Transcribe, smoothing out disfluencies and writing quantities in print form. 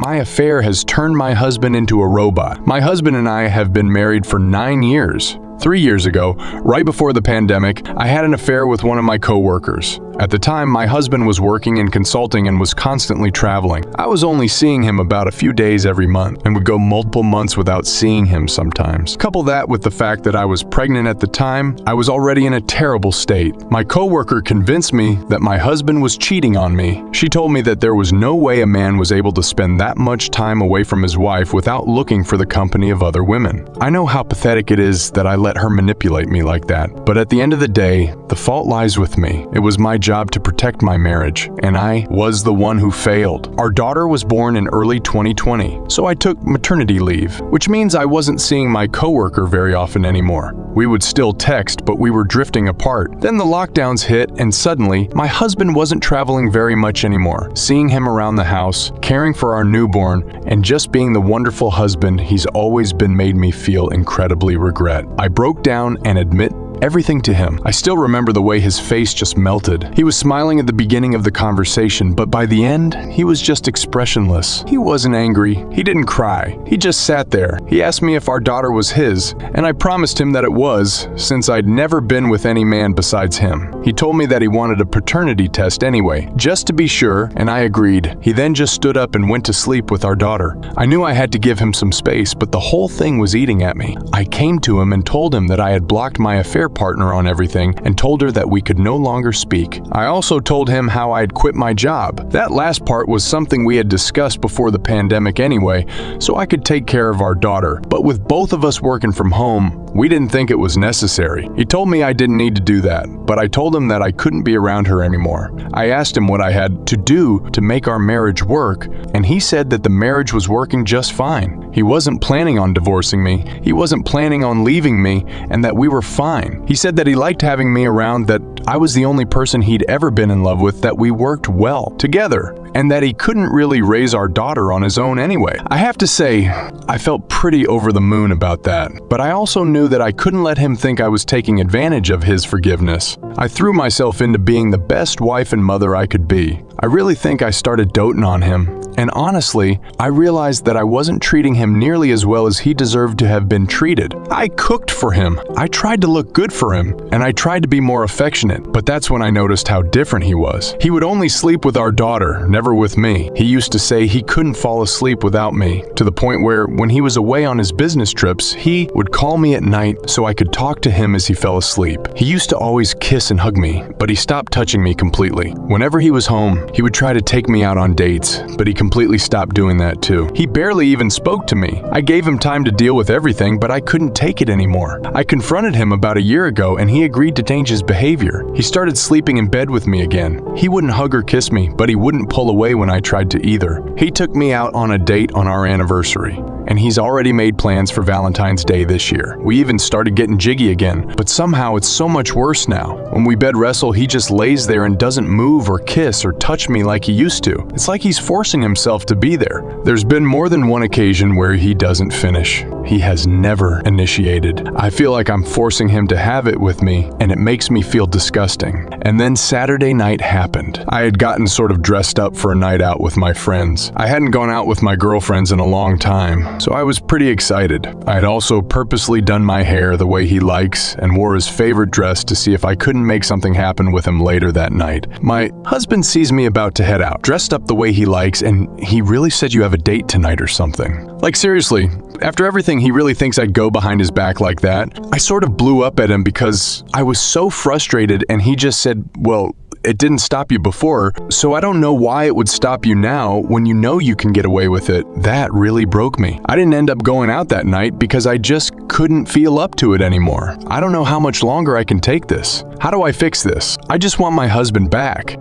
My affair has turned my husband into a robot. My husband and I have been married for 9 years. 3 years ago, right before the pandemic, I had an affair with one of my coworkers. At the time, my husband was working in consulting and was constantly traveling. I was only seeing him about a few days every month and would go multiple months without seeing him sometimes. Couple that with the fact that I was pregnant at the time, I was already in a terrible state. My coworker convinced me that my husband was cheating on me. She told me that there was no way a man was able to spend that much time away from his wife without looking for the company of other women. I know how pathetic it is that I let her manipulate me like that, but at the end of the day, the fault lies with me. It was my job to protect my marriage, and I was the one who failed. Our daughter was born in early 2020, so I took maternity leave, which means I wasn't seeing my coworker very often anymore. We would still text, but we were drifting apart. Then the lockdowns hit, and suddenly, my husband wasn't traveling very much anymore. Seeing him around the house, caring for our newborn, and just being the wonderful husband he's always been made me feel incredibly regret. I broke down and admit everything to him. I still remember the way his face just melted. He was smiling at the beginning of the conversation, but by the end, he was just expressionless. He wasn't angry. He didn't cry. He just sat there. He asked me if our daughter was his, and I promised him that it was, since I'd never been with any man besides him. He told me that he wanted a paternity test anyway, just to be sure, and I agreed. He then just stood up and went to sleep with our daughter. I knew I had to give him some space, but the whole thing was eating at me. I came to him and told him that I had blocked my affair partner on everything and told her that we could no longer speak. I also told him how I had quit my job. That last part was something we had discussed before the pandemic anyway, so I could take care of our daughter. But with both of us working from home, we didn't think it was necessary. He told me I didn't need to do that, but I told him that I couldn't be around her anymore. I asked him what I had to do to make our marriage work, and he said that the marriage was working just fine. He wasn't planning on divorcing me, he wasn't planning on leaving me, and that we were fine. He said that he liked having me around, that I was the only person he'd ever been in love with, that we worked well together, and that he couldn't really raise our daughter on his own anyway. I have to say, I felt pretty over the moon about that, but I also knew that I couldn't let him think I was taking advantage of his forgiveness. I threw myself into being the best wife and mother I could be. I really think I started doting on him, and honestly, I realized that I wasn't treating him nearly as well as he deserved to have been treated. I cooked for him, I tried to look good for him, and I tried to be more affectionate, but that's when I noticed how different he was. He would only sleep with our daughter, never with me. He used to say he couldn't fall asleep without me, to the point where when he was away on his business trips, he would call me at night so I could talk to him as he fell asleep. He used to always kiss and hug me, but he stopped touching me completely. Whenever he was home, he would try to take me out on dates, but he completely stopped doing that too. He barely even spoke to me. I gave him time to deal with everything, but I couldn't take it anymore. I confronted him about a year ago and he agreed to change his behavior. He started sleeping in bed with me again. He wouldn't hug or kiss me, but he wouldn't pull away when I tried to either. He took me out on a date on our anniversary, and he's already made plans for Valentine's Day this year. We even started getting jiggy again, but somehow it's so much worse now. When we bed wrestle, he just lays there and doesn't move or kiss or touch me like he used to. It's like he's forcing himself to be there. There's been more than one occasion where he doesn't finish. He has never initiated. I feel like I'm forcing him to have it with me, and it makes me feel disgusting. And then Saturday night happened. I had gotten sort of dressed up for a night out with my friends. I hadn't gone out with my girlfriends in a long time, so I was pretty excited. I had also purposely done my hair the way he likes and wore his favorite dress to see if I couldn't make something happen with him later that night. My husband sees me about to head out, dressed up the way he likes, and he really said you have a date tonight or something. Like seriously, after everything, he really thinks I'd go behind his back like that? I sort of blew up at him because I was so frustrated, and he just said, well, it didn't stop you before, so I don't know why it would stop you now when you know you can get away with it. That really broke me. I didn't end up going out that night because I just couldn't feel up to it anymore. I don't know how much longer I can take this. How do I fix this? I just want my husband back.